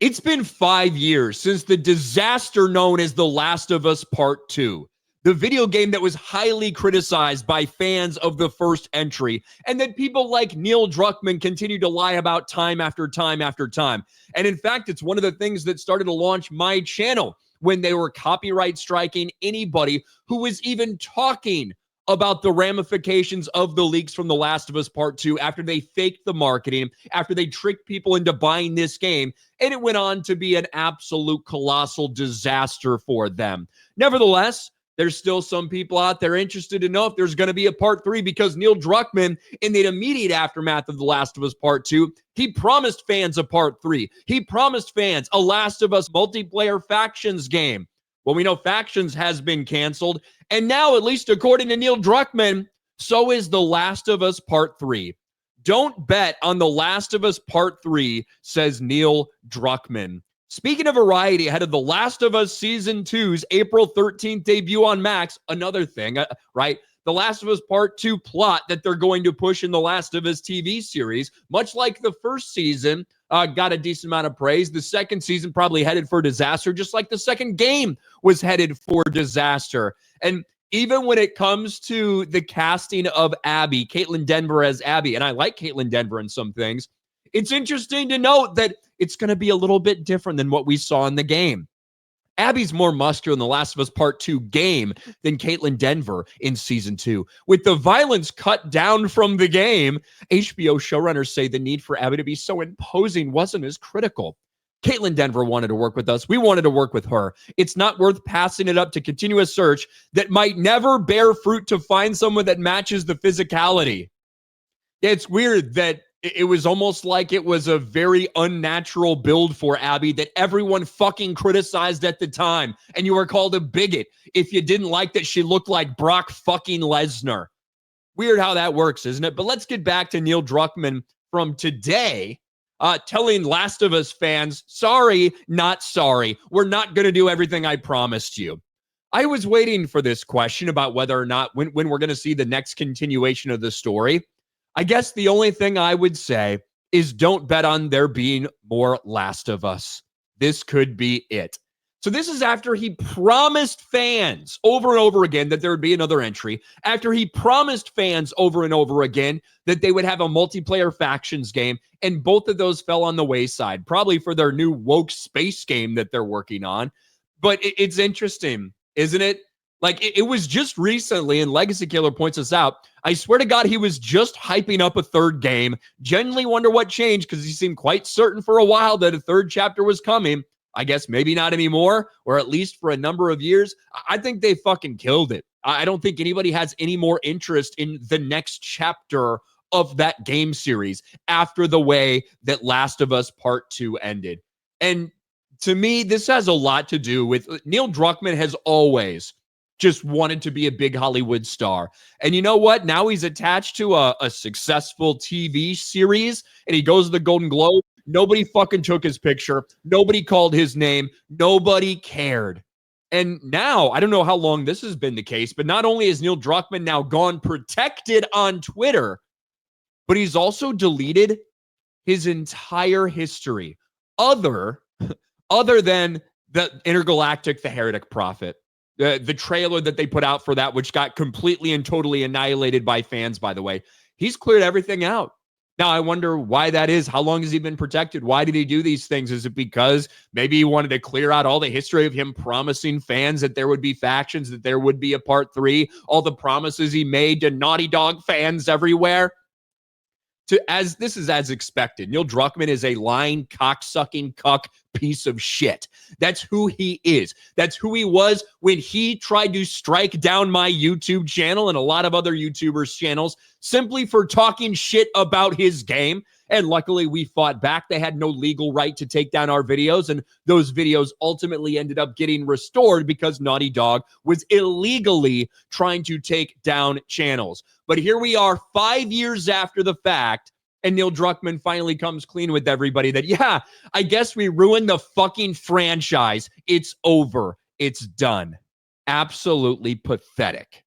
It's been 5 years since the disaster known as The Last of Us Part 2, the video game that was highly criticized by fans of the first entry, and that people like Neil Druckmann continue to lie about time after time after time. And in fact, it's one of the things that started to launch my channel when they were copyright striking anybody who was even talking about the ramifications of the leaks from The Last of Us Part 2 after they faked the marketing, after they tricked people into buying this game, and it went on to be an absolute colossal disaster for them. Nevertheless, there's still some people out there interested to know if there's going to be a Part 3 because Neil Druckmann, in the immediate aftermath of The Last of Us Part 2, he promised fans a Part 3. He promised fans a Last of Us multiplayer factions game. Well, we know Factions has been canceled, and now, at least according to Neil Druckmann, so is The Last of Us Part 3. Don't bet on The Last of Us Part 3, says Neil Druckmann. Speaking of variety, ahead of The Last of Us Season 2's April 13th debut on Max, another thing, right? The Last of Us Part 2 plot that they're going to push in The Last of Us TV series, much like the first season, got a decent amount of praise. The second season probably headed for disaster, just like the second game was headed for disaster. And even when it comes to the casting of Abby, Caitlin Denver as Abby, and I like Caitlin Denver in some things, it's interesting to note that it's going to be a little bit different than what we saw in the game. Abby's more muscular in The Last of Us Part 2 game than Caitlin Denver in Season 2. With the violence cut down from the game, HBO showrunners say the need for Abby to be so imposing wasn't as critical. Caitlin Denver wanted to work with us. We wanted to work with her. It's not worth passing it up to continue a search that might never bear fruit to find someone that matches the physicality. It's weird that it was almost like it was a very unnatural build for Abby that everyone fucking criticized at the time. And you were called a bigot if you didn't like that she looked like Brock fucking Lesnar. Weird how that works, isn't it? But let's get back to Neil Druckmann from today, telling Last of Us fans, sorry, not sorry. We're not going to do everything I promised you. I was waiting for this question about whether or not when we're going to see the next continuation of the story. I guess the only thing I would say is don't bet on there being more Last of Us. This could be it. So this is after he promised fans over and over again that there would be another entry, after he promised fans over and over again that they would have a multiplayer factions game, and both of those fell on the wayside, probably for their new woke space game that they're working on. But it's interesting, isn't it? Like, it was just recently, and Legacy Killer points us out, I swear to God, he was just hyping up a third game. Genuinely wonder what changed, because he seemed quite certain for a while that a third chapter was coming. I guess maybe not anymore, or at least for a number of years. I think they fucking killed it. I don't think anybody has any more interest in the next chapter of that game series after the way that Last of Us Part 2 ended. And to me, this has a lot to do with Neil Druckmann has always just wanted to be a big Hollywood star. And you know what? Now he's attached to a successful TV series, and he goes to the Golden Globe. Nobody fucking took his picture. Nobody called his name. Nobody cared. And now, I don't know how long this has been the case, but not only is Neil Druckmann now gone protected on Twitter, but he's also deleted his entire history other than the Intergalactic, the Heretic Prophet. The trailer that they put out for that, which got completely and totally annihilated by fans, by the way. He's cleared everything out. Now, I wonder why that is. How long has he been protected? Why did he do these things? Is it because maybe he wanted to clear out all the history of him promising fans that there would be factions, that there would be a Part 3, all the promises he made to Naughty Dog fans everywhere? This is as expected. Neil Druckmann is a lying, cocksucking, cuck piece of shit. That's who he is. That's who he was when he tried to strike down my YouTube channel and a lot of other YouTubers' channels simply for talking shit about his game. And luckily, we fought back. They had no legal right to take down our videos, and those videos ultimately ended up getting restored because Naughty Dog was illegally trying to take down channels. But here we are 5 years after the fact, and Neil Druckmann finally comes clean with everybody that, yeah, I guess we ruined the fucking franchise. It's over. It's done. Absolutely pathetic.